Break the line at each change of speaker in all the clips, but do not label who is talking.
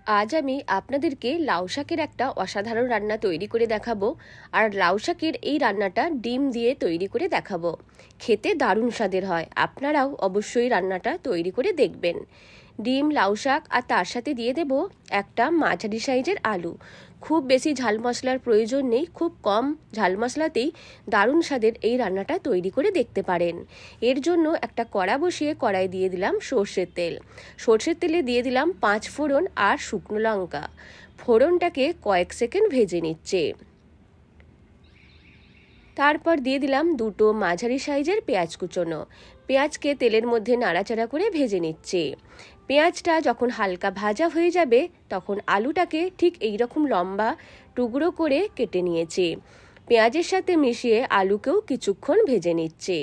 আজ আমি আপনাদেরকে লাউ শাকের একটা অসাধারণ রান্না তৈরি করে দেখাবো। আর লাউ শাকের এই রান্নাটা ডিম দিয়ে তৈরি করে দেখাবো। খেতে দারুণ স্বাদের হয়, আপনারাও অবশ্যই রান্নাটা তৈরি করে দেখবেন। ডিম, লাউ শাক আর তার সাথে দিয়ে দেব একটা মাঝারি সাইজের আলু। খুব বেশি ঝাল মশলার প্রয়োজন নেই, খুব কম ঝাল মশলাতেই দারুণ স্বাদের এই রান্নাটা তৈরি করে দেখতে পারেন। এর জন্য একটা কড়া বসিয়ে কড়াই দিয়ে দিলাম সর্ষের তেল। সর্ষের তেলে দিয়ে দিলাম 5 ফোড়ন আর শুকনো লঙ্কা। ফোড়নটাকে কয়েক সেকেন্ড ভেজে নিচ্ছে। তারপর দিয়ে দিলাম দুটো মাঝারি সাইজের পেঁয়াজ কুচোনো। পেঁয়াজকে তেলের মধ্যে নাড়াচাড়া করে ভেজে নিচ্ছে। পেঁয়াজটা যখন হালকা ভাজা হয়ে যাবে তখন আলুটাকে ঠিক এই রকম লম্বা টুকরো করে কেটে নিয়েছে। পেঁয়াজের সাথে মিশিয়ে আলুকেও কিছুক্ষণ ভেজে নিচ্ছে।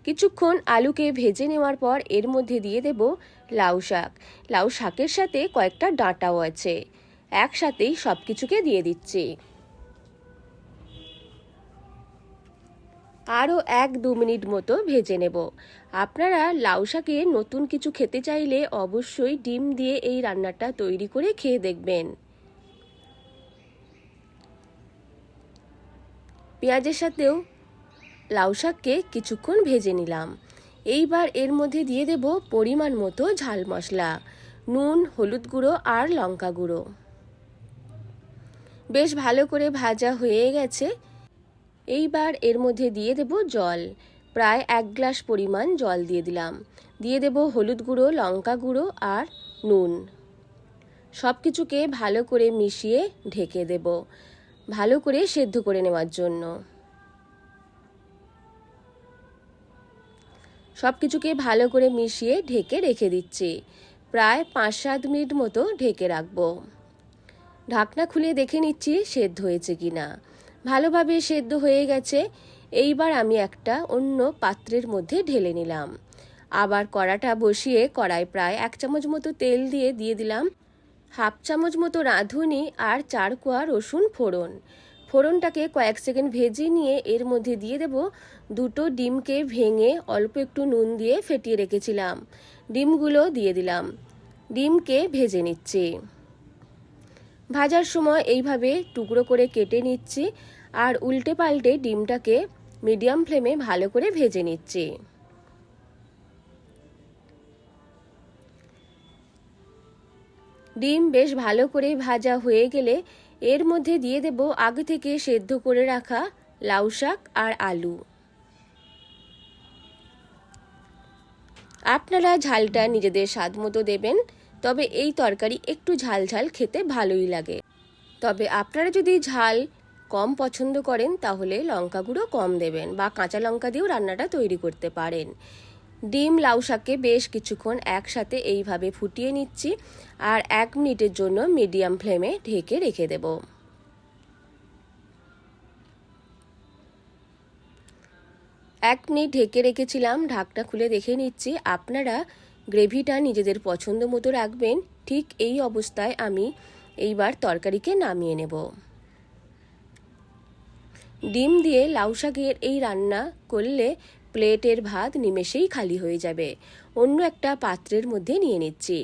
কিছুক্ষণ আলুকে ভেজে নেওয়ার পর এর মধ্যে দিয়ে দেব লাউ শাক। লাউ শাকের সাথে কয়েকটা ডাঁটাও আছে, একসাথেই সব কিছুকে দিয়ে দিচ্ছি। আরও 1-2 মিনিট মতো ভেজে নেব। আপনারা লাউ শাকে নতুন কিছু খেতে চাইলে অবশ্যই ডিম দিয়ে এই রান্নাটা তৈরি করে খেয়ে দেখবেন। পেঁয়াজের সাথেও লাউ শাককে কিছুক্ষণ ভেজে নিলাম। এইবার এর মধ্যে দিয়ে দেব পরিমাণ মতো ঝাল মশলা, নুন, হলুদ গুঁড়ো আর লঙ্কা গুঁড়ো। বেশ ভালো করে ভাজা হয়ে গেছে। এইবার এর মধ্যে দিয়ে দেব জল, প্রায় 1 গ্লাস পরিমাণ জল দিয়ে দিলাম। দিয়ে দেব হলুদ গুঁড়ো, লঙ্কা গুঁড়ো আর নুন। সব কিছুকে ভালো করে মিশিয়ে ঢেকে দেব, ভালো করে সেদ্ধ করে নেওয়ার জন্য। সব কিছুকে ভালো করে মিশিয়ে ঢেকে রেখে দিচ্ছি। প্রায় 5-7 মিনিট মতো ঢেকে রাখবো। ঢাকনা খুলে দেখে নিচ্ছি সেদ্ধ হয়েছে কিনা। ভালোভাবে সেদ্ধ হয়ে গেছে। এইবার আমি একটা অন্য পাত্রের মধ্যে ঢেলে নিলাম। আবার কড়াটা বসিয়ে কড়াই প্রায় 1 চামচ মতো তেল দিয়ে দিলাম 1/2 চামচ মতো রাঁধুনি আর 4 কোয়া রসুন ফোড়ন। ফোড়নটাকে কয়েক সেকেন্ড ভেজে নিয়ে এর মধ্যে দিয়ে দেব দুটো ডিমকে ভেঙে অল্প একটু নুন দিয়ে ফেটিয়ে রেখেছিলাম। ডিমগুলো দিয়ে দিলাম। ডিমকে ভেজে নিচ্ছি। ভাজার সময় এইভাবে টুকরো করে কেটে নিচ্ছি আর উল্টে পাল্টে ডিমটাকে মিডিয়াম ফ্লেমে ভালো করে ভেজে নিচ্ছি। ডিম বেশ ভালো করে ভাজা হয়ে গেলে এর মধ্যে দিয়ে দেব আগে থেকে সেদ্ধ করে রাখা লাউ শাক আর আলু। আপনারা ঝালটা নিজেদের স্বাদ মতো দেবেন, তবে এই তরকারি একটু ঝাল ঝাল খেতে ভালোই লাগে। তবে আপনারা যদি ঝাল কম পছন্দ করেন তাহলে লঙ্কা গুঁড়ো কম দেবেন বা কাঁচা লঙ্কা দিয়েও রান্নাটা তৈরি করতে পারেন। ডিম, লাউ শাককে বেশ কিছুক্ষণ একসাথে এইভাবে ফুটিয়ে নিচ্ছি আর 1 মিনিটের জন্য মিডিয়াম ফ্লেমে ঢেকে রেখে দেব। 1 মিনিট ঢেকে রেখেছিলাম, ঢাকনা খুলে দেখে নিচ্ছি। আপনারা গ্রেভিটা নিজেদের পছন্দ মতো রাখবেন। ঠিক এই অবস্থায় আমি এইবার তরকারিকে নামিয়ে নেব। ডিম দিয়ে লাউ শাকের এই রান্না করলে প্লেটের ভাত নিমেষেই খালি হয়ে যাবে। অন্য একটা পাত্রের মধ্যে নিয়ে নিচ্ছি।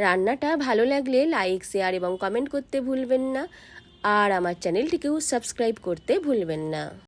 রান্নাটা ভালো লাগলে লাইক, শেয়ার এবং কমেন্ট করতে ভুলবেন না। আর আমার চ্যানেলটিকেও সাবস্ক্রাইব করতে ভুলবেন না।